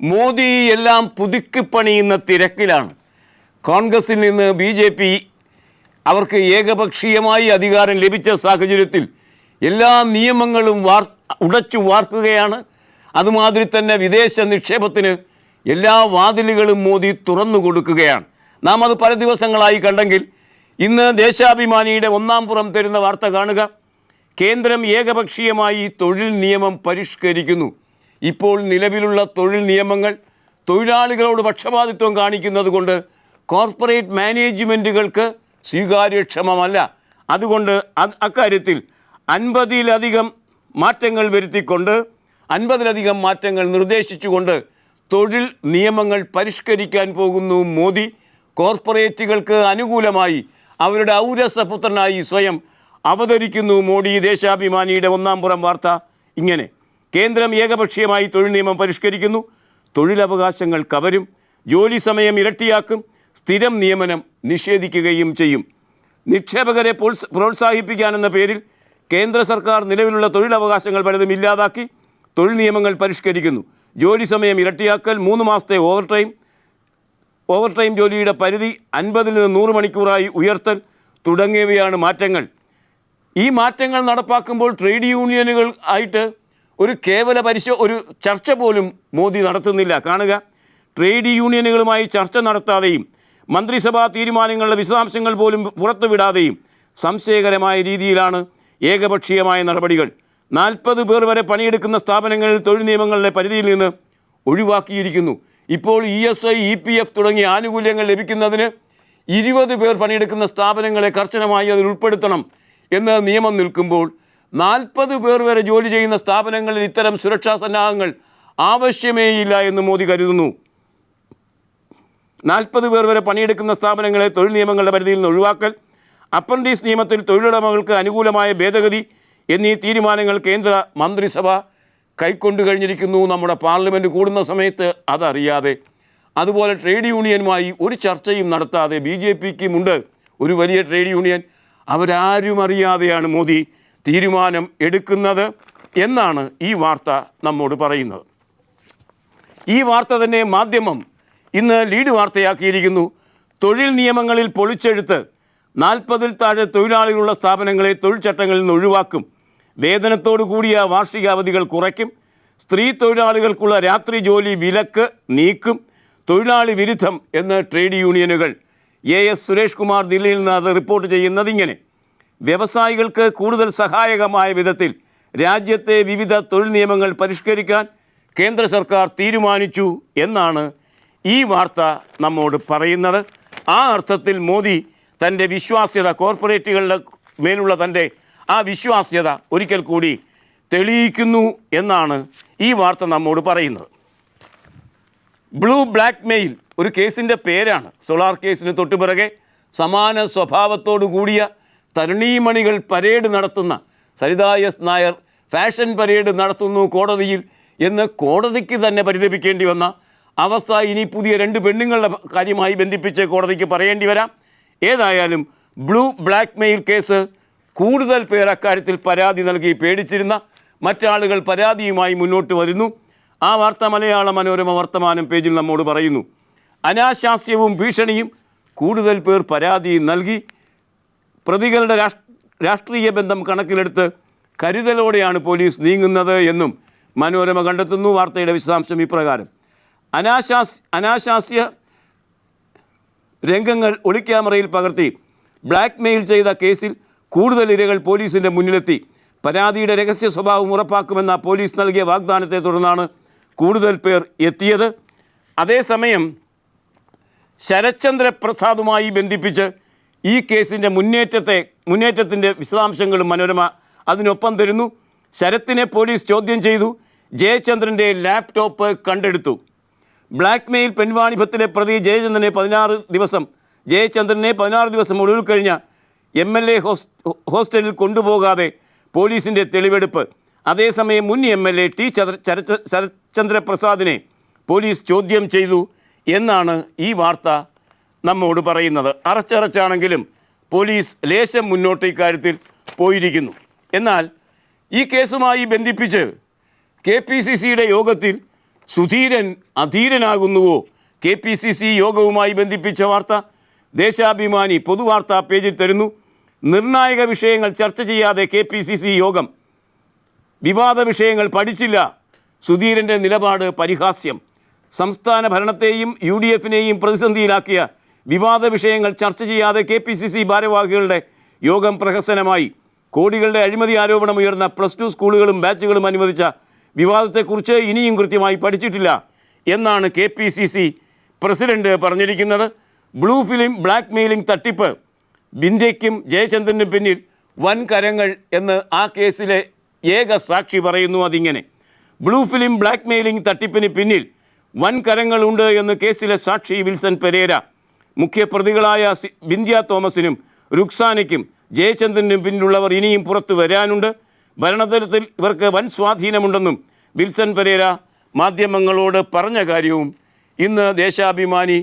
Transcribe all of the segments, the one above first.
മോദി എല്ലാം പുതുക്കിപ്പണിയുന്ന തിരക്കിലാണ്. കോൺഗ്രസിൽ നിന്ന് BJP അവർക്ക് ഏകപക്ഷീയമായി അധികാരം ലഭിച്ച സാഹചര്യത്തിൽ എല്ലാ നിയമങ്ങളും ഉടച്ചു വാർക്കുകയാണ്. അതുമാതിരി തന്നെ വിദേശ നിക്ഷേപത്തിന് എല്ലാ വാതിലുകളും മോദി തുറന്നു കൊടുക്കുകയാണ്. നാം അത് പല ദിവസങ്ങളായി കണ്ടെങ്കിൽ ഇന്ന് ദേശാഭിമാനിയുടെ ഒന്നാം പുറം തരുന്ന വാർത്ത കാണുക. കേന്ദ്രം ഏകപക്ഷീയമായി തൊഴിൽ നിയമം പരിഷ്കരിക്കുന്നു. ഇപ്പോൾ നിലവിലുള്ള തൊഴിൽ നിയമങ്ങൾ തൊഴിലാളികളോട് പക്ഷപാതിത്വം കാണിക്കുന്നത് കൊണ്ട് കോർപ്പറേറ്റ് മാനേജ്മെൻറ്റുകൾക്ക് സ്വീകാര്യക്ഷമമല്ല. അതുകൊണ്ട് അക്കാര്യത്തിൽ 50-ലധികം മാറ്റങ്ങൾ വരുത്തിക്കൊണ്ട് 50-ലധികം മാറ്റങ്ങൾ നിർദ്ദേശിച്ചുകൊണ്ട് തൊഴിൽ നിയമങ്ങൾ പരിഷ്കരിക്കാൻ പോകുന്നു മോദി. കോർപ്പറേറ്റുകൾക്ക് അനുകൂലമായി അവരുടെ ഔരസപുത്രനായി സ്വയം അവതരിക്കുന്നു മോഡി. ദേശാഭിമാനിയുടെ ഒന്നാം പുറം വാർത്ത ഇങ്ങനെ: കേന്ദ്രം ഏകപക്ഷീയമായി തൊഴിൽ നിയമം പരിഷ്കരിക്കുന്നു. തൊഴിലവകാശങ്ങൾ കവരും. ജോലി സമയം ഇരട്ടിയാക്കും. സ്ഥിരം നിയമനം നിഷേധിക്കുകയും ചെയ്യും. നിക്ഷേപകരെ പ്രോത്സാഹിപ്പിക്കാനെന്ന പേരിൽ കേന്ദ്ര സർക്കാർ നിലവിലുള്ള തൊഴിലവകാശങ്ങൾ പലതും ഇല്ലാതാക്കി തൊഴിൽ നിയമങ്ങൾ പരിഷ്കരിക്കുന്നു. ജോലി സമയം ഇരട്ടിയാക്കൽ, 3 മാസത്തെ ഓവർടൈം ജോലിയുടെ പരിധി 50 നിന്ന് 100 മണിക്കൂറായി ഉയർത്തൽ തുടങ്ങിയവയാണ് മാറ്റങ്ങൾ. ഈ മാറ്റങ്ങൾ നടപ്പാക്കുമ്പോൾ ട്രേഡ് യൂണിയനുകൾ ആയിട്ട് ഒരു ഒരു ചർച്ച പോലും മോദി നടത്തുന്നില്ല. കാണുക, ട്രേഡ് യൂണിയനുകളുമായി ചർച്ച നടത്താതെയും മന്ത്രിസഭാ തീരുമാനങ്ങളുടെ വിശദാംശങ്ങൾ പോലും പുറത്തുവിടാതെയും സംശയകരമായ രീതിയിലാണ് ഏകപക്ഷീയമായ നടപടികൾ. 40 പേർ വരെ പണിയെടുക്കുന്ന സ്ഥാപനങ്ങളിൽ തൊഴിൽ നിയമങ്ങളുടെ പരിധിയിൽ നിന്ന് ഒഴിവാക്കിയിരിക്കുന്നു. ഇപ്പോൾ ESI, EPF തുടങ്ങിയ ആനുകൂല്യങ്ങൾ ലഭിക്കുന്നതിന് 20 പേർ പണിയെടുക്കുന്ന സ്ഥാപനങ്ങളെ കർശനമായി അതിൽ ഉൾപ്പെടുത്തണം എന്ന് നിയമം നിൽക്കുമ്പോൾ 40 പേർ വരെ ജോലി ചെയ്യുന്ന സ്ഥാപനങ്ങളിൽ ഇത്തരം സുരക്ഷാ സന്നാഹങ്ങൾ ആവശ്യമേയില്ല എന്ന് മോദി കരുതുന്നു. 40 പേർ വരെ പണിയെടുക്കുന്ന സ്ഥാപനങ്ങളെ തൊഴിൽ നിയമങ്ങളുടെ പരിധിയിൽ നിന്ന് ഒഴിവാക്കൽ, അപ്രന്റീസ് നിയമത്തിൽ തൊഴിലുടമകൾക്ക് അനുകൂലമായ ഭേദഗതി എന്നീ തീരുമാനങ്ങൾ കേന്ദ്ര മന്ത്രിസഭ കൈക്കൊണ്ടു കഴിഞ്ഞിരിക്കുന്നു. നമ്മുടെ പാർലമെൻറ്റ് കൂടുന്ന സമയത്ത് അതറിയാതെ, അതുപോലെ ട്രേഡ് യൂണിയനുമായി ഒരു ചർച്ചയും നടത്താതെ BJPക്കുമുണ്ട് ഒരു വലിയ ട്രേഡ് യൂണിയൻ. അവരാരും അറിയാതെയാണ് മോദി തീരുമാനം എടുക്കുന്നത് എന്നാണ് ഈ വാർത്ത നമ്മോട് പറയുന്നത്. ഈ വാർത്ത തന്നെ മാധ്യമം ഇന്ന് ലീഡ് വാർത്തയാക്കിയിരിക്കുന്നു. തൊഴിൽ നിയമങ്ങളിൽ പൊളിച്ചെഴുത്ത്, 40-ൽ താഴെ തൊഴിലാളികളുള്ള സ്ഥാപനങ്ങളെ തൊഴിൽ ചട്ടങ്ങളിൽ നിന്ന് ഒഴിവാക്കും. വേതനത്തോടു കൂടിയ വാർഷിക അവധികൾ കുറയ്ക്കും. സ്ത്രീ തൊഴിലാളികൾക്കുള്ള രാത്രി ജോലി വിലക്ക് നീക്കും. തൊഴിലാളി വിരുദ്ധം എന്ന് ട്രേഡ് യൂണിയനുകൾ. AS സുരേഷ് കുമാർ ദില്ലിയിൽ നിന്ന് അത് റിപ്പോർട്ട് ചെയ്യുന്നത് ഇങ്ങനെ: വ്യവസായികൾക്ക് കൂടുതൽ സഹായകമായ വിധത്തിൽ രാജ്യത്തെ വിവിധ തൊഴിൽ നിയമങ്ങൾ പരിഷ്കരിക്കാൻ കേന്ദ്ര സർക്കാർ തീരുമാനിച്ചു എന്നാണ് ഈ വാർത്ത നമ്മോട് പറയുന്നത്. ആ അർത്ഥത്തിൽ മോദി തൻ്റെ വിശ്വാസ്യത, കോർപ്പറേറ്റുകളുടെ മേലുള്ള തൻ്റെ ആ വിശ്വാസ്യത ഒരിക്കൽ കൂടി തെളിയിക്കുന്നു എന്നാണ് ഈ വാർത്ത നമ്മോട് പറയുന്നത്. ബ്ലൂ ബ്ലാക്ക് മെയിൽ ഒരു കേസിൻ്റെ പേരാണ്. സോളാർ കേസിന് തൊട്ടുപിറകെ സമാന സ്വഭാവത്തോടു കൂടിയ തരുണീമണികൾ പരേഡ് നടത്തുന്ന Saritha S. Nair fashion parade നടത്തുന്നു കോടതിയിൽ എന്ന് കോടതിക്ക് തന്നെ പരിതപിക്കേണ്ടി വന്ന അവസ്ഥ ഇനി പുതിയ 2 പെണ്ണുങ്ങളുടെ കാര്യമായി ബന്ധിപ്പിച്ച് കോടതിക്ക് പറയേണ്ടി വരാം. ഏതായാലും ബ്ലൂ ബ്ലാക്ക് മെയിൽ കേസ് കൂടുതൽ പേർ അക്കാര്യത്തിൽ പരാതി നൽകി പേടിച്ചിരുന്ന മറ്റാളുകൾ പരാതിയുമായി മുന്നോട്ട് വരുന്നു. ആ വാർത്ത മലയാള മനോരമ വർത്തമാനം പേജിൽ നമ്മോട് പറയുന്നു. അനാശാസ്യവും ഭീഷണിയും, കൂടുതൽ പേർ പരാതി നൽകി. പ്രതികളുടെ രാഷ്ട്രീയ ബന്ധം കണക്കിലെടുത്ത് കരുതലോടെയാണ് പോലീസ് നീങ്ങുന്നത് എന്നും മനോരമ കണ്ടെത്തുന്നു. വാർത്തയുടെ വിശദാംശം ഇപ്രകാരം: അനാശാസ്യ രംഗങ്ങൾ ഒളിക്യാമറയിൽ പകർത്തി ബ്ലാക്ക് മെയിൽ ചെയ്ത കേസിൽ കൂടുതൽ ഇരകൾ പോലീസിൻ്റെ മുന്നിലെത്തി. പരാതിയുടെ രഹസ്യ സ്വഭാവം ഉറപ്പാക്കുമെന്ന പോലീസ് നൽകിയ വാഗ്ദാനത്തെ തുടർന്നാണ് കൂടുതൽ പേർ എത്തിയത്. അതേസമയം ശരത്ചന്ദ്ര പ്രസാദുമായി ബന്ധിപ്പിച്ച് ഈ കേസിൻ്റെ മുന്നേറ്റത്തിൻ്റെ വിശദാംശങ്ങളും മനോരമ അതിനൊപ്പം തരുന്നു. ശരത്തിനെ പോലീസ് ചോദ്യം ചെയ്തു. ജയചന്ദ്രൻ്റെ ലാപ്ടോപ്പ് കണ്ടെടുത്തു. ബ്ലാക്ക് മെയിൽ പെൺവാണിഭത്തിലെ പ്രതി ജയചന്ദ്രനെ 16 ദിവസം ഒടുവിൽ കഴിഞ്ഞ MLA ഹോസ്റ്റലിൽ കൊണ്ടുപോകാതെ പോലീസിൻ്റെ തെളിവെടുപ്പ്. അതേസമയം മുൻ MLA T. ശരത്ചന്ദ്ര പ്രസാദിനെ പോലീസ് ചോദ്യം ചെയ്തു എന്നാണ് ഈ വാർത്ത നമ്മോട് പറയുന്നത്. അറച്ചറച്ചാണെങ്കിലും പോലീസ് ലേശം മുന്നോട്ട് ഇക്കാര്യത്തിൽ പോയിരിക്കുന്നു. എന്നാൽ ഈ കേസുമായി ബന്ധിപ്പിച്ച് KPCCയുടെ യോഗത്തിൽ സുധീരൻ അധീരനാകുന്നുവോ? KPCC യോഗവുമായി ബന്ധിപ്പിച്ച വാർത്ത ദേശാഭിമാനി പൊതുവാർത്താ പേജിൽ തരുന്നു. നിർണായക വിഷയങ്ങൾ ചർച്ച ചെയ്യാതെ KPCC യോഗം. വിവാദ വിഷയങ്ങൾ പഠിച്ചില്ല. സുധീരൻ്റെ നിലപാട് പരിഹാസ്യം. സംസ്ഥാന ഭരണത്തെയും UDFനെയും പ്രതിസന്ധിയിലാക്കിയ വിവാദ വിഷയങ്ങൾ ചർച്ച ചെയ്യാതെ KPCC ഭാരവാഹികളുടെ യോഗം പ്രഹസനമായി. കോടികളുടെ അഴിമതി ആരോപണമുയർന്ന +2 സ്കൂളുകളും ബാച്ചുകളും അനുവദിച്ച വിവാദത്തെക്കുറിച്ച് ഇനിയും കൃത്യമായി പഠിച്ചിട്ടില്ല എന്നാണ് KPCC പ്രസിഡന്റ് പറഞ്ഞിരിക്കുന്നത്. ബ്ലൂ ഫിലിം ബ്ലാക്ക് മെയിലിംഗ് തട്ടിപ്പ്. ബിന്ധ്യയ്ക്കും ജയചന്ദ്രനും പിന്നിൽ വൻ കരങ്ങൾ എന്ന് ആ കേസിലെ ഏക സാക്ഷി പറയുന്നു. അതിങ്ങനെ: ബ്ലൂ ഫിലിം ബ്ലാക്ക് മെയിലിംഗ് തട്ടിപ്പിന് പിന്നിൽ വൻ കരങ്ങളുണ്ട് എന്ന് കേസിലെ സാക്ഷി വിൽസൺ പെരേര. മുഖ്യപ്രതികളായ ബിന്ധ്യ തോമസിനും റുക്സാനയ്ക്കും ജയചന്ദ്രനും പിന്നിലുള്ളവർ ഇനിയും പുറത്തു വരാനുണ്ട്. ഭരണതലത്തിൽ ഇവർക്ക് വൻ സ്വാധീനമുണ്ടെന്നും വിൽസൺ പെരേര മാധ്യമങ്ങളോട് പറഞ്ഞ കാര്യവും ഇന്ന് ദേശാഭിമാനി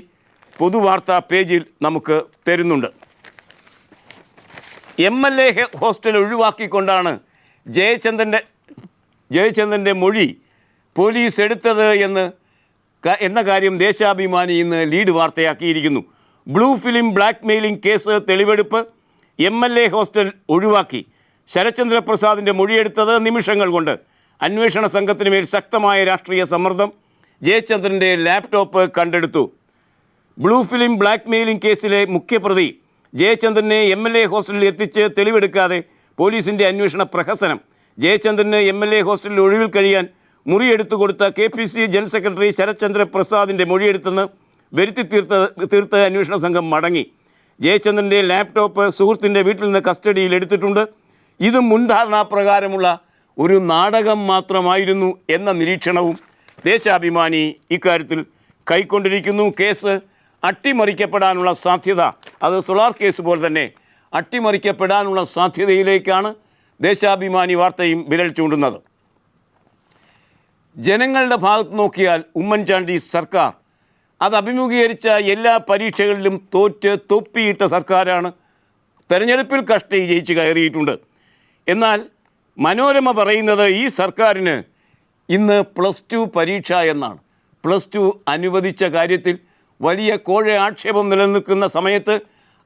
പൊതുവാർത്താ പേജിൽ നമുക്ക് തരുന്നുണ്ട്. MLA ഹോസ്റ്റൽ ഒഴിവാക്കിക്കൊണ്ടാണ് ജയചന്ദ്രൻ്റെ മൊഴി പോലീസ് എടുത്തത് എന്ന കാര്യം ദേശാഭിമാനി ഇന്ന് ലീഡ് വാർത്തയാക്കിയിരിക്കുന്നു. Blue film blackmailing case തെളിവെടുപ്പ്. MLA ഹോസ്റ്റൽ ഒഴിവാക്കി. ശരത്ചന്ദ്ര പ്രസാദിൻ്റെ മൊഴിയെടുത്തത് നിമിഷങ്ങൾ കൊണ്ട്. അന്വേഷണ സംഘത്തിന് മേൽ ശക്തമായ രാഷ്ട്രീയ സമ്മർദ്ദം. ജയചന്ദ്രൻ്റെ ലാപ്ടോപ്പ് കണ്ടെടുത്തു. ബ്ലൂ ഫിലിം ബ്ലാക്ക് മെയിലിംഗ് കേസിലെ മുഖ്യപ്രതി ജയചന്ദ്രനെ MLA ഹോസ്റ്റലിൽ എത്തിച്ച് തെളിവെടുക്കാതെ പോലീസിൻ്റെ അന്വേഷണ പ്രഹസനം. ജയചന്ദ്രന് MLA ഹോസ്റ്റലിൽ ഒഴിവിൽ കഴിയാൻ മുറിയെടുത്തു കൊടുത്ത KPCC ജനറൽ സെക്രട്ടറി ശരത്ചന്ദ്ര പ്രസാദിൻ്റെ മൊഴിയെടുത്തെന്ന് വരുത്തി തീർത്ത അന്വേഷണ സംഘം മടങ്ങി. ജയചന്ദ്രൻ്റെ ലാപ്ടോപ്പ് സുഹൃത്തിൻ്റെ വീട്ടിൽ നിന്ന് കസ്റ്റഡിയിൽ എടുത്തിട്ടുണ്ട്. ഇത് മുൻധാരണാപ്രകാരമുള്ള ഒരു നാടകം മാത്രമായിരുന്നു എന്ന നിരീക്ഷണവും ദേശാഭിമാനി ഇക്കാര്യത്തിൽ കൈക്കൊണ്ടിരിക്കുന്നു. കേസ് അട്ടിമറിക്കപ്പെടാനുള്ള സാധ്യത, അത് സോളാർ കേസ് പോലെ തന്നെ അട്ടിമറിക്കപ്പെടാനുള്ള സാധ്യതയിലേക്കാണ് ദേശാഭിമാനി വാർത്തയും വിരൽ ചൂണ്ടുന്നത്. ജനങ്ങളുടെ ഭാഗത്ത് നോക്കിയാൽ ഉമ്മൻചാണ്ടി സർക്കാർ അത് അഭിമുഖീകരിച്ച എല്ലാ പരീക്ഷകളിലും തോറ്റ് തൊപ്പിയിട്ട സർക്കാരാണ്. തെരഞ്ഞെടുപ്പിൽ കഷ്ടി ജയിച്ച് കയറിയിട്ടുണ്ട്. എന്നാൽ മനോരമ പറയുന്നത് ഈ സർക്കാരിന് ഇന്ന് +2 പരീക്ഷ എന്നാണ്. +2 അനുവദിച്ച കാര്യത്തിൽ വലിയ കോഴ ആക്ഷേപം നിലനിൽക്കുന്ന സമയത്ത്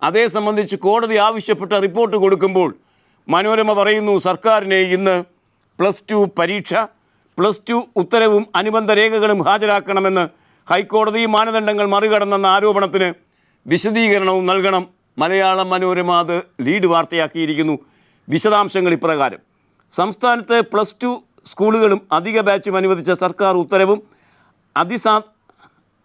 അതേ സംബന്ധിച്ച് കോടതി ആവശ്യപ്പെട്ട റിപ്പോർട്ട് കൊടുക്കുമ്പോൾ മനോരമ പറയുന്നു സർക്കാരിനെ ഇന്ന് +2 പരീക്ഷ, +2 ഉത്തരവും അനുബന്ധ രേഖകളും ഹാജരാക്കണമെന്ന് ഹൈക്കോടതി മാനദണ്ഡങ്ങൾ മറികടന്നെന്ന ആരോപണത്തിന് വിശദീകരണവും നൽകണം. മലയാളം മനോരമ അത് ലീഡ് വാർത്തയാക്കിയിരിക്കുന്നു. വിശദാംശങ്ങൾ ഇപ്രകാരം: സംസ്ഥാനത്ത് +2 സ്കൂളുകളും അധിക ബാച്ചും അനുവദിച്ച സർക്കാർ ഉത്തരവും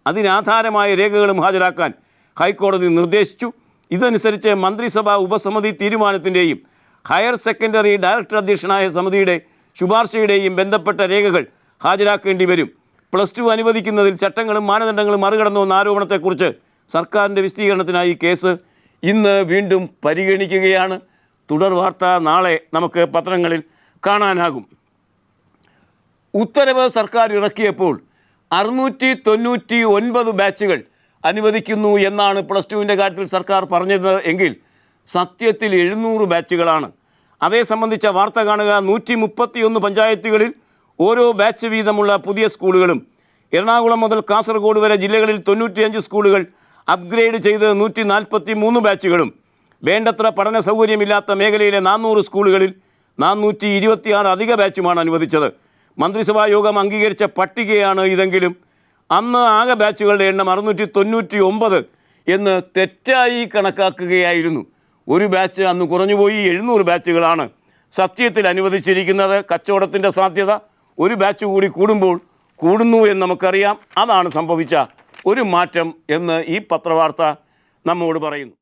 അതിനാധാരമായ രേഖകളും ഹാജരാക്കാൻ ഹൈക്കോടതി നിർദ്ദേശിച്ചു. ഇതനുസരിച്ച് മന്ത്രിസഭാ ഉപസമിതി തീരുമാനത്തിൻ്റെയും ഹയർ സെക്കൻഡറി ഡയറക്ടർ അധ്യക്ഷനായ സമിതിയുടെ ശുപാർശയുടെയും ബന്ധപ്പെട്ട രേഖകൾ ഹാജരാക്കേണ്ടി വരും. +2 അനുവദിക്കുന്നതിൽ ചട്ടങ്ങളും മാനദണ്ഡങ്ങളും മറികടന്നു എന്ന ആരോപണത്തെക്കുറിച്ച് സർക്കാരിൻ്റെ വിശദീകരണത്തിനായി കേസ് ഇന്ന് വീണ്ടും പരിഗണിക്കുകയാണ്. തുടർ വാർത്ത നാളെ നമുക്ക് പത്രങ്ങളിൽ കാണാനാകും. ഉത്തരവ് സർക്കാർ ഇറക്കിയപ്പോൾ 699 ബാച്ചുകൾ അനുവദിക്കുന്നു എന്നാണ് +2വിൻ്റെ കാര്യത്തിൽ സർക്കാർ പറഞ്ഞത് എങ്കിൽ സത്യത്തിൽ 700 ബാച്ചുകളാണ്. അതേ സംബന്ധിച്ച വാർത്ത കാണുക. 131 പഞ്ചായത്തുകളിൽ ഓരോ ബാച്ച് വീതമുള്ള പുതിയ സ്കൂളുകളും എറണാകുളം മുതൽ കാസർഗോഡ് വരെ ജില്ലകളിൽ 95 സ്കൂളുകൾ അപ്ഗ്രേഡ് ചെയ്ത് 143 ബാച്ചുകളും വേണ്ടത്ര പഠന സൗകര്യമില്ലാത്ത മേഖലയിലെ 400 സ്കൂളുകളിൽ 426 അധിക ബാച്ചുമാണ് അനുവദിച്ചത്. മന്ത്രിസഭാ യോഗം അംഗീകരിച്ച പട്ടികയാണ് ഇതെങ്കിലും അന്ന് ആകെ ബാച്ചുകളുടെ എണ്ണം 699 എന്ന് തെറ്റായി കണക്കാക്കുകയായിരുന്നു. ഒരു ബാച്ച് അന്ന് കുറഞ്ഞുപോയി. 700 ബാച്ചുകളാണ് സത്യത്തിൽ അനുവദിച്ചിരിക്കുന്നത്. കച്ചവടത്തിൻ്റെ സാധ്യത ഒരു ബാച്ച് കൂടി കൂടുമ്പോൾ കൂടുന്നു എന്ന് നമുക്കറിയാം. അതാണ് സംഭവിച്ച ഒരു മാറ്റം എന്ന് ഈ പത്രവാർത്ത നമ്മോട് പറയുന്നു.